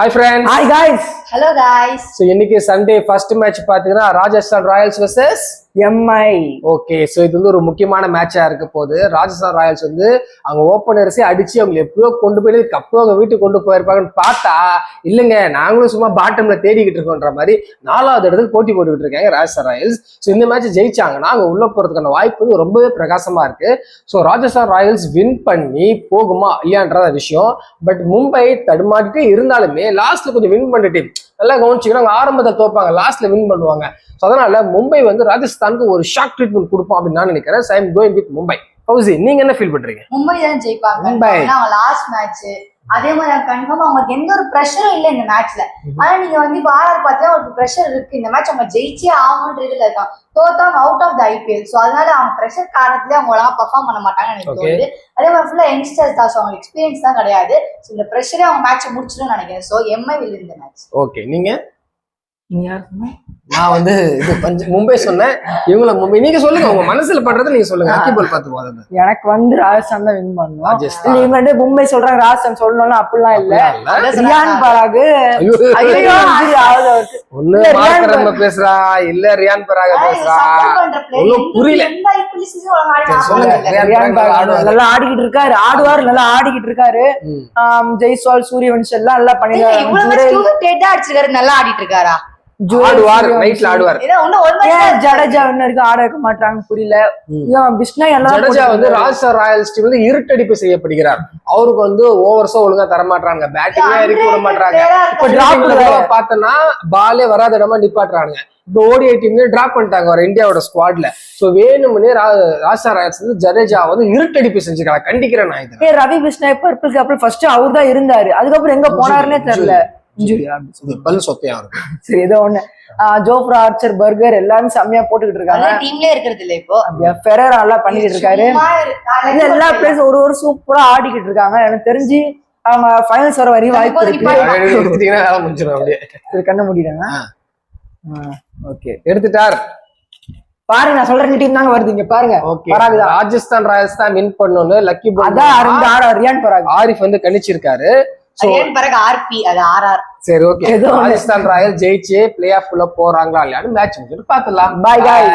Hi friends. Hi guys. Hello guys. So இன்னைக்கு Sunday first match பாத்தீங்கன்னா Rajasthan Royals vs MI. Okay, so இது வந்து ஒரு முக்கியமான மேட்சா இருக்க போது. ராஜஸ்தான் ராயல்ஸ் வந்து அவங்க ஓப்பனர்ஸே அடிச்சு அவங்க எப்பயோ கொண்டு போய் கப்போ அவங்க வீட்டுக்கு கொண்டு போயிருப்பாங்கன்னு பார்த்தா இல்லைங்க, நாங்களும் சும்மா பாட்டம்ல தேடிக்கிட்டு இருக்கோன்ற மாதிரி 4வது இடத்துக்கு போட்டி போட்டுக்கிட்டு இருக்காங்க ராஜஸ்தான் ராயல்ஸ். ஸோ இந்த மேட்ச் ஜெயிச்சாங்கன்னா அவங்க உள்ள போறதுக்கான வாய்ப்பு வந்து ரொம்பவே பிரகாசமா இருக்கு. ஸோ ராஜஸ்தான் ராயல்ஸ் வின் பண்ணி போகுமா இல்லையான்றத விஷயம். பட் மும்பை தடுமாட்டிட்டே இருந்தாலுமே லாஸ்ட்ல கொஞ்சம் வின் பண்ண டீம் நல்லா கவனிச்சுக்கிறோம். அவங்க ஆரம்பத்தை தோப்பாங்க, லாஸ்ட்ல வின் பண்ணுவாங்க. ஸோ அதனால மும்பை வந்து ராஜஸ்தானுக்கு ஒரு ஷாக் ட்ரீட்மெண்ட் கொடுப்போம் அப்படின்னு நான் நினைக்கிறேன். I am going with Mumbai. Fauci, நீங்க என்ன ஃபீல் பண்றீங்க? மும்பை தான் ஜெயிப்பாங்க. மும்பை லாஸ்ட் மேட்ச் அதே மாதிரி கன்ஃபார்மா அவங்களுக்கு எந்த ஒரு ப்ரெஷரும் இல்லை இந்த மேட்ச்ல. ஆனா நீங்க வந்து இப்போ ஆர்ஆர் பார்த்தா அவங்களுக்கு ப்ரெஷர் இருக்கு. இந்த மேட்ச் அவங்க ஜெயிச்சே ஆகணுன்ற இதுல இருக்கான். தோத்தாங்க out of the IPL. So அதனால அவங்க ப்ரெஷர் காரணத்திலே அவங்க ஒழுங்கா பெர்ஃபார்ம் பண்ண மாட்டாங்கன்னு எனக்கு தோணுது. அதே மாதிரி ஃபுல்லா யங்ஸ்டர்ஸ் தான். ஸோ அவங்க எக்ஸ்பீரியன்ஸ் தான் கிடையாது. ஸோ இந்த ப்ரெஷரே அவங்க மேட்ச் முடிச்சிடும் நினைக்கிறேன். ஸோ எம்ஐ வில் இந்த மேட்ச். ஓகே, நீங்க? நான் வந்து இது மும்பை சொன்னேன், இவங்கள மும்பை. நீங்க சொல்லுங்க, உங்க மனசுல பண்றதை நீங்க சொல்லுங்க. ஹாக்கி பார்த்து போறது எனக்கு வந்து ராஜஸ்தான் தான் வின் பண்ணுவோம். ராஜஸ்தான். இவங்க வந்து மும்பை சொல்றாங்க ராஜஸ்தான் சொல்லணும்னு அப்படிலாம் இல்ல. ரியான் பராக் ஒண்ணு மார்க்கரம்ம பேசுறா, இல்ல ரியான் பராக் பேசுறா, ஒண்ணும் புரியல. ரியான் பராக் நல்லா ஆடிக்கிட்டு இருக்காரு, ஆடுவார், நல்லா ஆடிக்கிட்டு இருக்காரு. ஜெய்ஸ்வால், சூரியவன்ஷ் எல்லாம் நல்லா பண்ணிருக்காரு. நல்லா ஆடிட்டு இருக்காரா? ஜடேஜா இன்னும் ஆட வைக்க மாட்டாங்க, புரியல. ஜடேஜா வந்து ராஜஸ்தான் ராயல்ஸ் டீம் வந்து இருட்டடிப்பு செய்யப்படுகிறார். அவருக்கு வந்து ஓவர்ஸா ஒழுங்கா தர மாட்டாங்க, பேட்டிங்கே இறக்கி விட மாட்டாங்க. இப்ப பார்த்தோம்னா பாலே வராத இடமா நிப்பாட்டுறாங்க. இப்போ ஓடிஐ டீம்ல டிராப் பண்ணிட்டாங்க ஒரு இந்தியாவோட ஸ்குவாட்ல. சோ வேணும்னே ராஜஸ்தான் ராயல்ஸ் வந்து ஜடேஜா வந்து இருட்டடிப்பு செஞ்சுக்கலாம். கண்டிக்கிறேன் நான் இது. ரவி பிஷ்ணாய் பர்பிள் கேப்ல ஃபர்ஸ்ட் அவர் தான் இருந்தாரு, அதுக்கப்புறம் எங்க போனாருன்னே தெரியல. சரி, ஏதோ ஒண்ணு. ஜோஃப்ரா ஆர்ச்சர், பர்கர் எல்லாமே செம்மையா போட்டுக்கிட்டு இருக்காங்க. டீம்லயே இருக்கிறது இல்ல இப்போ. ஃபெரர் நல்லா பண்ணிக்கிட்டு இருக்காரு. எல்லா பிளேஸ் ஒரு சூப்பரா ஆடிக்கிட்டு இருக்காங்க. எனக்கு தெரிஞ்சு அவங்க ஃபைனல்ஸ் வர வரையும் வாய்ப்பு இருக்கு. கண்ண முடியலங்க. ஓகே, எடுத்துட்டார் பாருங்க. நான் சொல்ற டீம் தாங்க வருது இங்க பாருங்க. ராஜஸ்தான் ராயல்ஸ் தான் வின் பண்ணணும்னு லக்கி ரியான் பராக் ஆரிஃப் வந்து கணிச்சிருக்காரு. சரி, ஓகே. ராஜஸ்தான் ராயல் ஜெயிச்சு பிளே ஆஃப் குள்ள போறாங்களா இல்லையான்னு மேட்ச் முடிச்சுட்டு பாத்துலாம். பாய்.